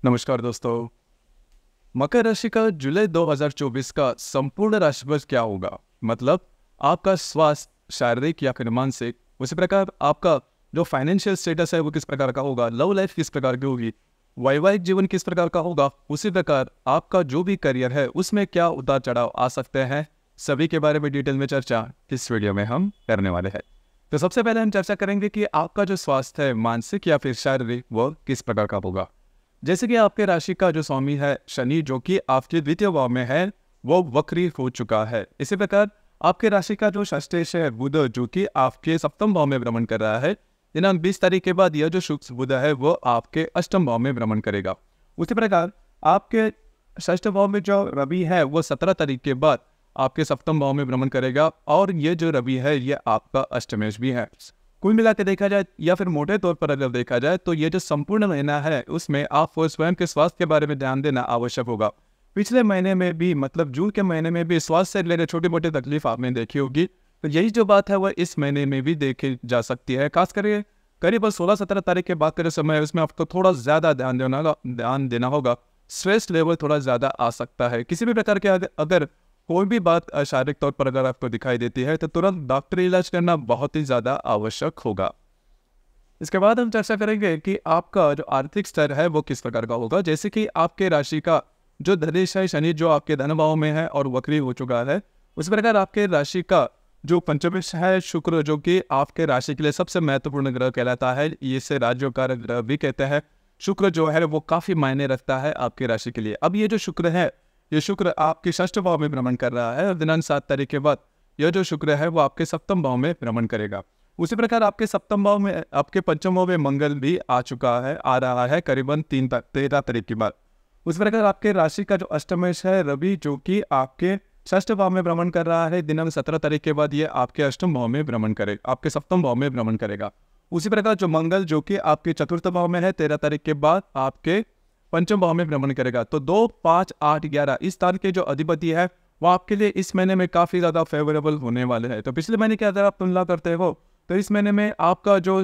नमस्कार दोस्तों। मकर राशि का जुलाई 2024 का संपूर्ण राशिफल क्या होगा? मतलब आपका स्वास्थ्य शारीरिक या फिर मानसिक, उसी प्रकार आपका जो फाइनेंशियल स्टेटस है वो किस प्रकार का होगा, लव लाइफ किस प्रकार की होगी, वैवाहिक जीवन किस प्रकार का होगा, उसी प्रकार आपका जो भी करियर है उसमें क्या उतार चढ़ाव आ सकते हैं, सभी के बारे में डिटेल में चर्चा इस वीडियो में हम करने वाले हैं। तो सबसे पहले हम चर्चा करेंगे कि आपका जो स्वास्थ्य है मानसिक या फिर शारीरिक वो किस प्रकार का होगा। जैसे कि आपके राशि का जो स्वामी है शनि, जो कि आपके द्वितीय भाव में है, वो वक्री हो चुका है। इसी प्रकार आपके राशि का जो षष्ठेश है बुध, जो कि आपके सप्तम भाव में भ्रमण कर रहा है। दिनांक 20 तारीख के बाद यह जो शुक्र बुध है वो आपके अष्टम भाव में भ्रमण करेगा। उसी प्रकार आपके षष्ठ भाव में जो रवि है वो 17 तारीख के बाद आपके सप्तम भाव में भ्रमण करेगा, और ये जो रवि है ये आपका अष्टमेश भी है। कुल मिला के देखा जाए या फिर मोटे तौर पर अगर देखा जाए तो ये जो संपूर्ण महीना है उसमें आपको स्वयं के स्वास्थ्य के बारे में ध्यान देना आवश्यक होगा। पिछले महीने में भी, मतलब जून के महीने में भी स्वास्थ्य से रिलेटेड छोटी मोटी तकलीफ आपने देखी होगी, तो यही जो बात है वह इस महीने में भी देखी जा सकती है। खास करके करीब 16-17 तारीख के बाद का समय है उसमें आपको थोड़ा ज्यादा ध्यान देना होगा। स्ट्रेस लेवल थोड़ा ज्यादा आ सकता है। किसी भी प्रकार के अगर कोई भी बात शारीरिक तौर पर अगर आपको दिखाई देती है तो तुरंत डॉक्टरी इलाज करना बहुत ही ज़्यादा आवश्यक होगा। इसके बाद हम चर्चा करेंगे कि आपका जो आर्थिक स्तर है वो किस प्रकार का होगा। जैसे कि आपके राशि का जो धनेश है शनि, जो आपके धन भाव में है और वक्री हो चुका है, उस प्रकार आपके राशि का जो पंचमेश है शुक्र, जो कि आपके राशि के लिए सबसे महत्वपूर्ण ग्रह कहलाता है, इसे राज्योकारक ग्रह भी कहते हैं। शुक्र जो है वो काफ़ी मायने रखता है आपकी राशि के लिए। अब ये जो शुक्र है, ये शुक्र आपके षष्ठ भाव में भ्रमण कर रहा है और दिनांक 7 तारीख के बाद यह जो शुक्र है वो आपके सप्तम भाव में भ्रमण करेगा। उसी प्रकार आपके सप्तम भाव में, आपके पंचम भाव में मंगल भी आ रहा है करीबन 13 तारीख के बाद। उसी प्रकार आपके राशि का जो अष्टमेश है रवि, जो कि आपके षष्ठ भाव में भ्रमण कर रहा है, दिनांक 17 तारीख के बाद ये आपके अष्टम भाव में भ्रमण करेगा, आपके सप्तम भाव में भ्रमण करेगा। उसी प्रकार जो मंगल, जो कि आपके चतुर्थ भाव में है, 13 तारीख के बाद आपके पंचम भाव में भ्रमण करेगा। तो 2, 5, 8, 11 इस स्थान के जो अधिपति है वो आपके लिए इस महीने में काफी ज्यादा फेवरेबल होने वाले हैं। तो पिछले महीने की अगर आप तुलना करते हो तो इस महीने में आपका जो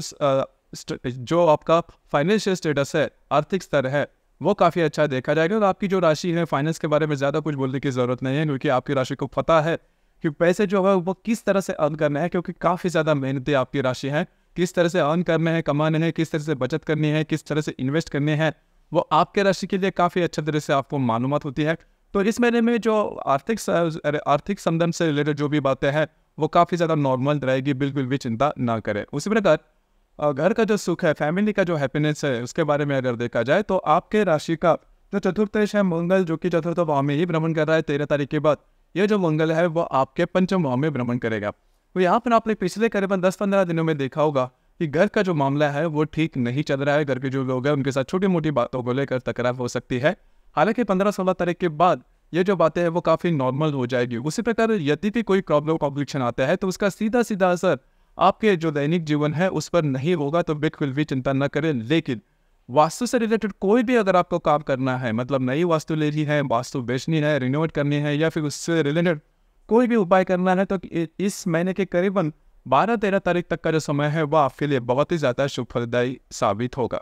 आपका फाइनेंशियल स्टेटस है, आर्थिक स्तर है, वो काफी अच्छा देखा जाएगा। और आपकी जो राशि है, फाइनेंस के बारे में ज्यादा कुछ बोलने की जरूरत नहीं है, क्योंकि आपकी राशि को पता है कि पैसे जो है वो किस तरह से अर्न करना है, क्योंकि काफी ज्यादा मेहनती आपकी राशि है। किस तरह से अर्न करने हैं, कमाने हैं, किस तरह से बचत करनी है, किस तरह से इन्वेस्ट करने हैं, वो आपके राशि के लिए काफ़ी अच्छे तरह से आपको मालूमात होती है। तो इस महीने में जो आर्थिक संदर्भ से रिलेटेड जो भी बातें हैं वो काफ़ी ज़्यादा नॉर्मल रहेगी, बिल्कुल भी चिंता ना करें। उसी प्रकार घर का जो सुख है, फैमिली का जो हैप्पीनेस है, उसके बारे में अगर देखा जाए तो आपके राशि का जो चतुर्थेश है मंगल, जो कि चतुर्थ भाव में ही भ्रमण कर रहा है 13 तारीख के बाद, यह जो मंगल है वो आपके पंचम भाव में भ्रमण करेगा। तो यहाँ पर आपने पिछले करीबन 10-15 दिनों में देखा होगा कि घर का जो मामला है वो ठीक नहीं चल रहा है। घर के जो लोग हैं उनके साथ छोटी मोटी बातों को लेकर तकरार हो सकती है। हालांकि 15-16 तारीख के बाद ये जो बातें हैं वो काफ़ी नॉर्मल हो जाएगी। उसी प्रकार यदि भी कोई प्रॉब्लम कॉम्प्लिकेशन आता है तो उसका सीधा सीधा असर आपके जो दैनिक जीवन है उस पर नहीं होगा, तो बिल्कुल भी चिंता न करें। लेकिन वास्तु से रिलेटेड कोई भी अगर आपको काम करना है, मतलब नई वास्तु लेनी है, वास्तु बेचनी है, रिनोवेट करनी है, या फिर उससे रिलेटेड कोई भी उपाय करना है, तो इस महीने के करीबन 12-13 तारीख तक का जो समय है वह आपके लिए बहुत ही ज़्यादा शुभ फलदायी साबित होगा।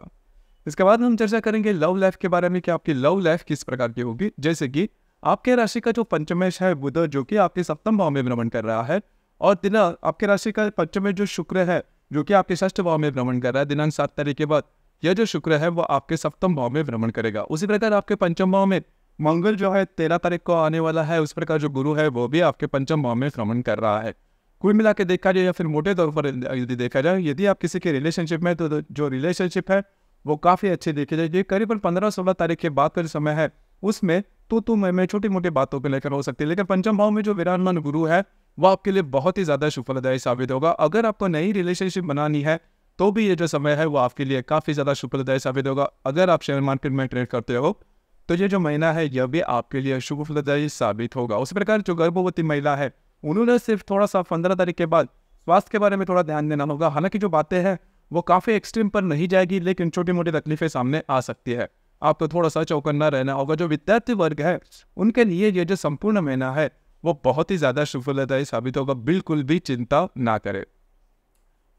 इसके बाद हम चर्चा करेंगे लव लाइफ के बारे में कि आपकी लव लाइफ किस प्रकार की होगी। जैसे कि आपके राशि का जो पंचमेश है बुध, जो कि आपके सप्तम भाव में भ्रमण कर रहा है, और दिनांक आपके राशि का पंचमेश जो शुक्र है, जो कि आपके षष्ठ भाव में भ्रमण कर रहा है, दिनांक 7 तारीख के बाद यह जो शुक्र है वो आपके सप्तम भाव में भ्रमण करेगा। उसी प्रकार आपके पंचम भाव में मंगल जो है 13 तारीख को आने वाला है। उस प्रकार जो गुरु है वो भी आपके पंचम भाव में भ्रमण कर रहा है। कुल मिला के देखा जाए या फिर मोटे तौर पर यदि देखा जाए, यदि आप किसी के रिलेशनशिप में, तो जो रिलेशनशिप है वो काफ़ी अच्छी देखी जाएगी। करीबन 15-16 तारीख के बाद का जो समय है उसमें तो मैं छोटी मोटी बातों को लेकर हो सकती है। लेकिन पंचम भाव में जो विराजमान गुरु है वो आपके लिए बहुत ही ज़्यादा सुफलदायी साबित होगा। अगर आपको नई रिलेशनशिप बनानी है तो भी ये जो समय है वो आपके लिए काफ़ी ज़्यादा सुफलदायी साबित होगा। अगर आप शेयर मार्केट में ट्रेड करते हो तो ये जो महीना है यह भी आपके लिए शुभ फलदायी साबित होगा। उसी प्रकार जो गर्भवती महिला है उन्होंने सिर्फ थोड़ा सा 15 तारीख के बाद स्वास्थ्य के बारे में थोड़ा ध्यान देना होगा। हालांकि जो बातें हैं वो काफ़ी एक्सट्रीम पर नहीं जाएगी, लेकिन छोटी मोटी तकलीफें सामने आ सकती है। आपको थोड़ा सा चौकन्ना रहना होगा। जो विद्यार्थी वर्ग है उनके लिए ये जो संपूर्ण महीना है वो बहुत ही ज़्यादा शुभ फलदायी साबित होगा, बिल्कुल भी चिंता ना करें।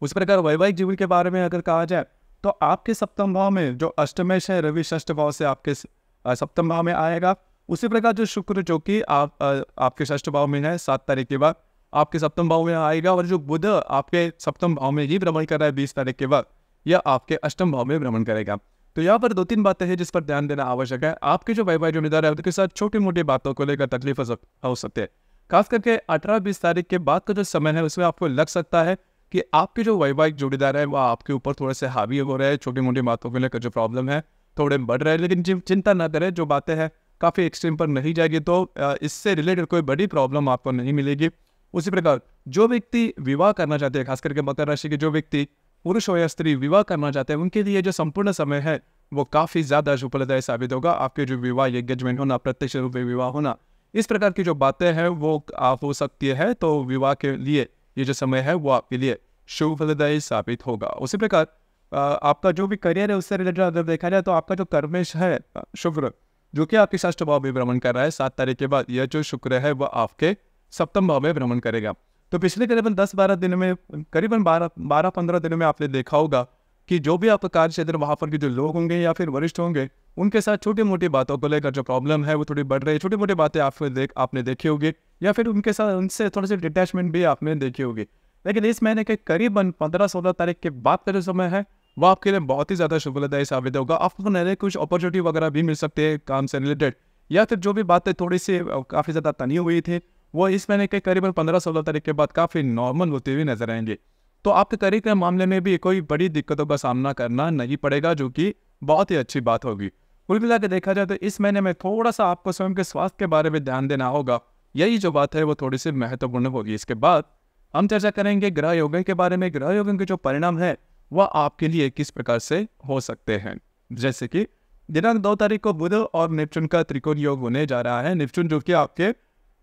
उस प्रकार वैवाहिक जीवन के बारे में अगर कहा जाए तो आपके सप्तम भाव में जो अष्टमेश है रवि षष्ठ भाव से आपके सप्तम भाव में आएगा। उसी प्रकार जो शुक्र जो कि आपके षष्ठ भाव में है 7 तारीख के बाद आपके सप्तम भाव में आएगा, और जो बुध आपके सप्तम भाव में ही भ्रमण कर रहा है 20 तारीख के बाद, यह आपके अष्टम भाव में भ्रमण करेगा। तो यहाँ पर 2-3 बातें हैं जिस पर ध्यान देना आवश्यक है। आपके जो वैवाहिक जोड़ीदार है उनके साथ छोटी मोटी बातों को लेकर तकलीफ हो सकती है। खास करके 18-20 तारीख के बाद का जो समय है उसमें आपको लग सकता है कि आपके जो वैवाहिक जोड़ीदार है वो आपके ऊपर थोड़े से हावी हो रहे हैं, छोटी मोटी बातों को लेकर जो प्रॉब्लम है थोड़े बढ़ रहे हैं। लेकिन चिंता ना करें, जो बातें हैं काफ़ी एक्सट्रीम पर नहीं जाएगी, तो इससे रिलेटेड कोई बड़ी प्रॉब्लम आपको नहीं मिलेगी। उसी प्रकार जो व्यक्ति विवाह करना चाहते हैं, खास करके मकर राशि के जो व्यक्ति पुरुष हो या स्त्री विवाह करना चाहते हैं, उनके लिए जो संपूर्ण समय है वो काफ़ी ज़्यादा शुभदायी साबित होगा। आपके जो विवाह एंगेजमेंट होना, प्रत्यक्ष रूप में विवाह होना, इस प्रकार की जो बातें हैं वो हो सकती है। तो विवाह के लिए ये जो समय है वो आपके लिए शुभदायी साबित होगा। उसी प्रकार आपका जो भी करियर है उससे रिलेटेड अगर देखा जाए तो आपका जो कर्मेश है शुक्र, जो कि आपके षष्ठ भाव में भ्रमण कर रहा है 7 तारीख के बाद, यह जो शुक्र है वह आपके सप्तम भाव में भ्रमण करेगा। तो पिछले करीबन 10-12 दिन में, करीबन 12-15 दिन में आपने देखा होगा कि जो भी आपका कार्य क्षेत्र वहाँ पर के जो लोग होंगे या फिर वरिष्ठ होंगे, उनके साथ छोटी मोटी बातों को लेकर जो प्रॉब्लम है वो थोड़ी बढ़ रही है। छोटी मोटी बातें आपने देखी होगी, या फिर उनके साथ उनसे थोड़ी सी डिटैचमेंट भी आपने देखी होगी। लेकिन इस महीने के करीबन 15-16 तारीख के बाद का जो समय है वो आपके लिए बहुत ही ज़्यादा शुभदायी साबित होगा। आपको नए कुछ अपॉर्चुनिटी वगैरह भी मिल सकते हैं काम से रिलेटेड, या फिर जो भी बातें थोड़ी सी काफ़ी ज़्यादा तनी हुई थी वो इस महीने के करीबन 15-16 तारीख के बाद काफ़ी नॉर्मल होती हुई नजर आएंगे। तो आपके करियर के मामले में भी कोई बड़ी दिक्कतों का सामना करना नहीं पड़ेगा, जो कि बहुत ही अच्छी बात होगी। कुल मिला के देखा जाए तो इस महीने में थोड़ा सा आपको स्वयं के स्वास्थ्य के बारे में ध्यान देना होगा। यही जो बात है वो थोड़ी सी महत्वपूर्ण होगी। इसके बाद हम चर्चा करेंगे ग्रह योगों के बारे में। ग्रह योगों के जो परिणाम है वह आपके लिए किस प्रकार से हो सकते हैं। जैसे कि दिनांक 2 तारीख को बुध और नेपच्यून का त्रिकोण योग होने जा रहा है। नेपच्यून जो कि आपके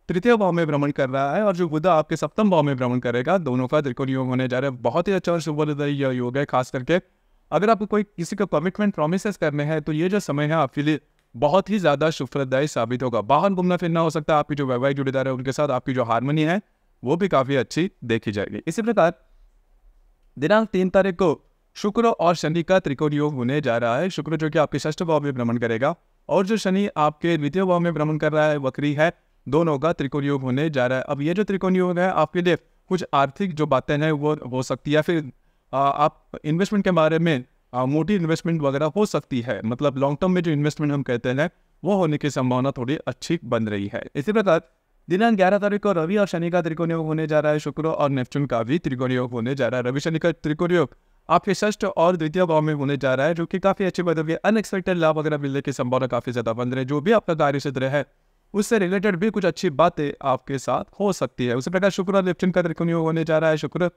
तृतीय भाव में भ्रमण कर रहा है, और जो बुध आपके सप्तम भाव में भ्रमण करेगा, दोनों का त्रिकोण योग होने जा रहा है। बहुत ही अच्छा और शुभदायी यह योग है। खास करके अगर आपको कोई किसी को कमिटमेंट प्रोमिसेस करने हैं तो ये जो समय है आपके लिए बहुत ही ज़्यादा शुभदायी साबित होगा। बाहर घूमना फिरना हो सकता है, आपकी जो वैवाहिक जोड़ीदार है उनके साथ आपकी जो हारमोनी है वो भी काफ़ी अच्छी देखी जाएगी। इसी प्रकार दिनांक 3 तारीख को शुक्र और शनि का त्रिकोण योग होने जा रहा है। शुक्र जो कि आपके षष्ठ भाव में भ्रमण करेगा, और जो शनि आपके द्वितीय भाव में भ्रमण कर रहा है, वक्री है, दोनों का त्रिकोण योग होने जा रहा है। अब ये जो त्रिकोण योग है आपके लिए कुछ आर्थिक जो बातें हैं वो हो सकती है, या फिर आप इन्वेस्टमेंट के बारे में मोटी इन्वेस्टमेंट वगैरह हो सकती है। मतलब लॉन्ग टर्म में जो इन्वेस्टमेंट हम कहते हैं वो होने की संभावना थोड़ी अच्छी बन रही है। इसी प्रकार दिनांक 11 तारीख को रवि और शनि का त्रिकोण योग होने जा रहा है। शुक्र और नेपच्यून का भी त्रिकोण योग होने जा रहा है। रवि शनि का त्रिकोण योग आपके षष्ठ और द्वितीय भाव में होने जा रहा है, जो कि काफी अच्छी बात होगी। अनएक्सपेक्टेड लाभ वगैरह मिलने की संभावना काफी ज्यादा बन रही है। जो भी आपका कार्य क्षेत्र है उससे रिलेटेड भी कुछ अच्छी बातें आपके साथ हो सकती है। उसी प्रकार शुक्र और नेपच्यून का त्रिकोण योग होने जा रहा है। शुक्र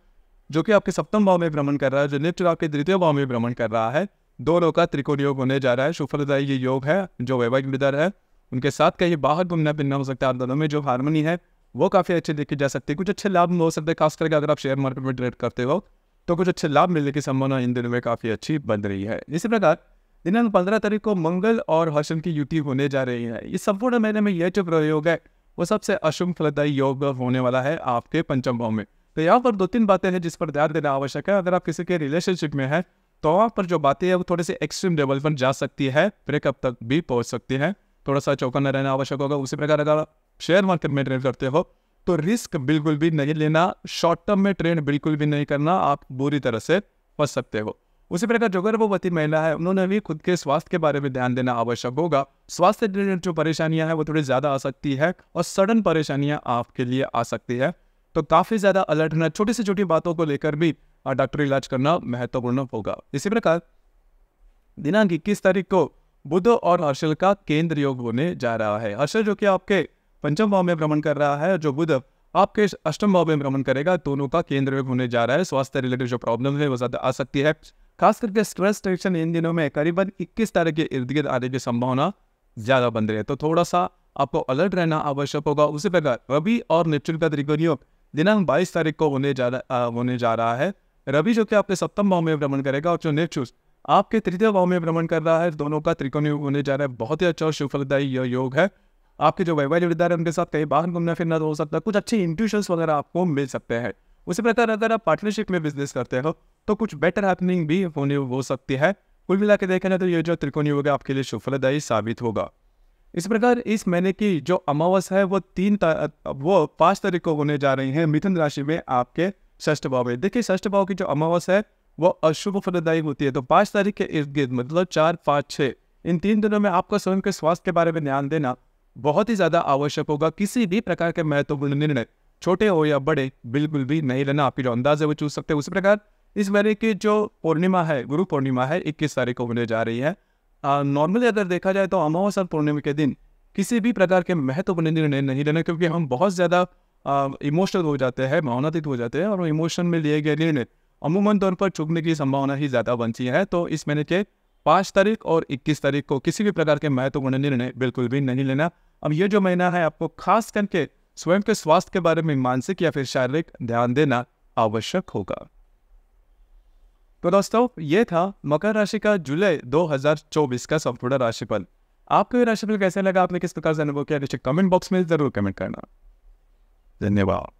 जो कि आपके सप्तम भाव में भ्रमण कर रहा है, जो नेपच्यून आपके द्वितीय भाव में भ्रमण कर रहा है, दोनों का त्रिकोण योग होने जा रहा है। शुभदायी ये योग है। जो वैवाहिक जोड़ीदार है उनके साथ कहीं बाहर घूमना फिरना हो सकता है। आप दोनों में जो हारमोनी है वो काफी अच्छी देखी जा सकती है। कुछ अच्छे लाभ हो सकते हैं, खास करके अगर आप शेयर मार्केट में ट्रेड करते हो तो कुछ अच्छे लाभ मिलने की संभावना इन दिनों में काफी अच्छी बन रही है। इसी प्रकार दिनांक 15 तारीख को मंगल और हर्षण की युति होने जा रही है। इस संपूर्ण महीने में यह जो प्रयोग है वो सबसे अशुभ फलदायी योग होने वाला है आपके पंचम भाव में। तो यहाँ पर 2-3 बातें हैं जिस पर ध्यान देना आवश्यक है। अगर आप किसी के रिलेशनशिप में है तो वहाँ पर जो बातें हैं वो थोड़ी सी एक्सट्रीम लेवल पर जा सकती है, ब्रेकअप तक भी पहुँच सकती है। थोड़ा सा चौकन्ना रहना आवश्यक होगा। उसी प्रकार अगर आप शेयर मार्केट में ट्रेड करते हो तो रिस्क बिल्कुल भी नहीं लेना, शॉर्ट टर्म में ट्रेड बिल्कुल भी नहीं करना, आप बुरी तरह से फंस सकते हो। उसी प्रकार जो गर्भवती महिला है उन्होंने भी खुद के स्वास्थ्य के बारे में ध्यान देना आवश्यक होगा। स्वास्थ्य रिलेटेड जो परेशानियां हैं वो थोड़ी ज्यादा आ सकती है, और सडन परेशानियां आपके लिए आ सकती है। तो काफी ज्यादा अलर्ट रहना, छोटी से छोटी बातों को लेकर भी डॉक्टरी इलाज करना महत्वपूर्ण होगा। इसी प्रकार दिनांक 21 तारीख को बुध और हर्षल का केंद्र योग होने जा रहा है। हर्षल जो कि आपके पंचम भाव में भ्रमण कर रहा है, जो बुध आपके अष्टम भाव में भ्रमण करेगा, दोनों का केंद्र योग होने जा रहा है। स्वास्थ्य रिलेटेड जो प्रॉब्लम है वो ज्यादा आ सकती है। खास करके स्ट्रेस टेंशन इन दिनों में करीबन 21 तारीख के इर्द गिर्द आने की संभावना ज्यादा बन रही है। तो थोड़ा सा आपको अलर्ट रहना आवश्यक होगा। उसी प्रकार रवि और नेपच्यून का त्रिकोण योग दिनांक 22 तारीख को होने जा रहा है। रवि जो कि आपके सप्तम भाव में भ्रमण करेगा, और जो नेपच्यून आपके तृतीय भाव में भ्रमण कर रहा है, दोनों का त्रिकोण योग होने जा रहा है। बहुत ही अच्छा और शुभफलदायी यह योग है। आपके जो वैवाहिक जोड़ीदार है उनके साथ कहीं बाहर घूमना फिरना तो हो सकता है। कुछ अच्छे इंट्यूशंस वगैरह आपको मिल सकते हैं। उसी प्रकार अगर आप पार्टनरशिप में बिजनेस करते हो तो कुछ बेटर हैपनिंग भी होने हो सकती है। कुल मिला के देखा जाए तो ये जो त्रिकोण योग है आपके लिए शुभफलदायी साबित होगा। इस प्रकार इस महीने की जो अमावस है वो 5 तारीख को होने जा रही है मिथुन राशि में आपके षष्ठ भाव में। देखिए षष्ठ भाव की जो अमावस है वो अशुभ फलदायी होती है, तो 5 तारीख के इर्द गिर्द मतलब 4, 5, 6 इन 3 दिनों में आपको स्वयं के स्वास्थ्य के बारे में ध्यान देना बहुत ही ज्यादा आवश्यक होगा। किसी भी प्रकार के महत्वपूर्ण निर्णय छोटे हो या बड़े बिल्कुल भी नहीं लेना, आपकी जो अंदाज है वो चूज सकते हैं। उसी प्रकार इस महीने की जो पूर्णिमा है, गुरु पूर्णिमा है, 21 तारीख को होने जा रही है। नॉर्मली अगर देखा जाए तो अमावस और पूर्णिमा के दिन किसी भी प्रकार के महत्वपूर्ण निर्णय नहीं लेना, क्योंकि हम बहुत ज़्यादा इमोशनल हो जाते हैं, भावनातीत हो जाते हैं और इमोशन में लिए गए निर्णय अमूमन तौर पर चूकने की संभावना ही ज़्यादा बनती है। तो इस महीने के 5 तारीख और 21 तारीख को किसी भी प्रकार के महत्वपूर्ण निर्णय बिल्कुल भी नहीं लेना। अब ये जो महीना है आपको खास करके स्वयं के स्वास्थ्य के बारे में मानसिक या फिर शारीरिक ध्यान देना आवश्यक होगा। तो दोस्तों ये था मकर राशि का जुलाई 2024 का संपूर्ण राशिफल। आपको ये राशिफल कैसे लगा, आपने किस प्रकार से अनुभव किया, नीचे कमेंट बॉक्स में जरूर कमेंट करना। धन्यवाद।